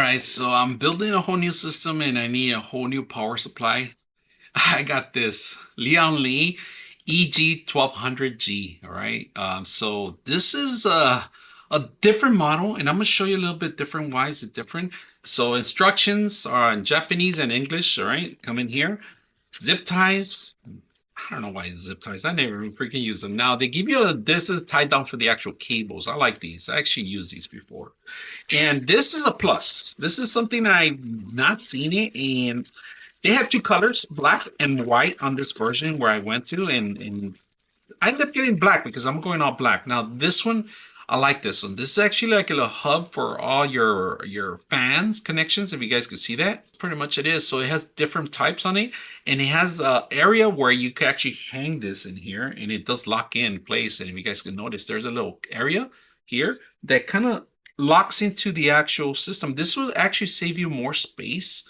right, so I'm building a whole new system and I need a whole new power supply. I got this Lian Li EG 1200G. All right, so this is a different model, and I'm gonna show you a little bit different. Why is it different? So instructions are in Japanese and English. All right, come in here. Zip ties. I don't know why it's zip ties. I never even freaking use them. Now they give you this is tied down for the actual cables. I like these. I actually used these before. And this is a plus. This is something I've not seen it. And they have two colors, black and white on this version where I went to. And I ended up getting black because I'm going all black. Now this one, I like this one. This is actually like a little hub for all your fans connections. If you guys can see that, pretty much it is. So it has different types on it, and it has an area where you can actually hang this in here, and it does lock in place. And if you guys can notice, there's a little area here that kind of locks into the actual system. This will actually save you more space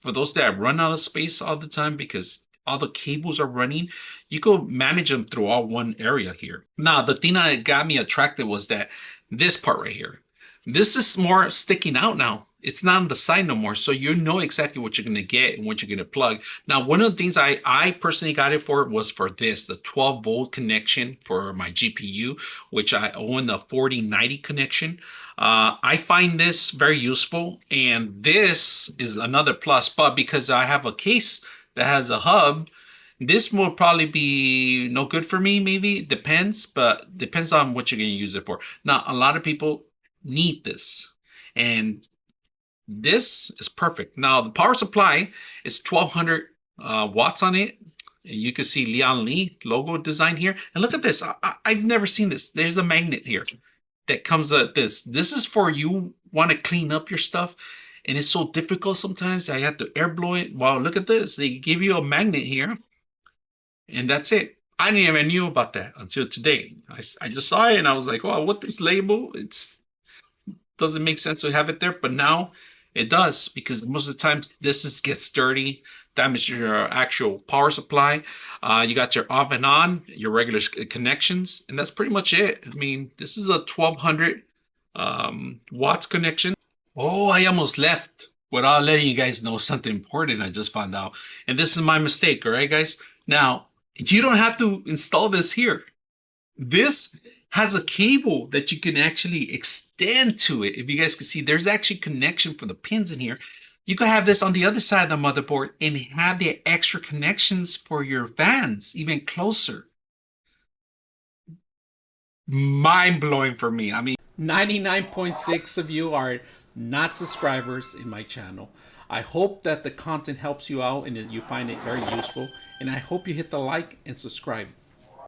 for those that run out of space all the time because all the cables are running. You go manage them through all one area here. Now, the thing that got me attracted was that this part right here, this is more sticking out now. It's not on the side no more. So you know exactly what you're going to get and what you're going to plug. Now, one of the things I personally got it for was for this, the 12 volt connection for my GPU, which I own the 4090 connection. I find this very useful. And this is another plus, but because I have a case that has a hub, this will probably be no good for me. Maybe it depends, but depends on what you're going to use it for. Now, a lot of people need this, and this is perfect. Now, the power supply is 1200 watts on it. You can see Lian Li logo design here. And look at this. I've never seen this. There's a magnet here that comes with this. This is for you want to clean up your stuff. And it's so difficult sometimes. I have to air blow it. Wow, look at this. They give you a magnet here. And that's it. I didn't even knew about that until today. I just saw it and I was like, oh, what this label? It's doesn't make sense to have it there. But now it does, because most of the time this gets dirty, damages your actual power supply. You got your off and on, your regular connections. And that's pretty much it. I mean, this is a 1200 watts connection. Oh, I almost left without letting you guys know something important I just found out. And this is my mistake, all right, guys? Now, you don't have to install this here. This has a cable that you can actually extend to it. If you guys can see, there's actually connection for the pins in here. You can have this on the other side of the motherboard and have the extra connections for your fans even closer. Mind-blowing for me. I mean, 99.6 of you are not subscribers in my channel. I hope that the content helps you out and that you find it very useful, and I hope you hit the like and subscribe.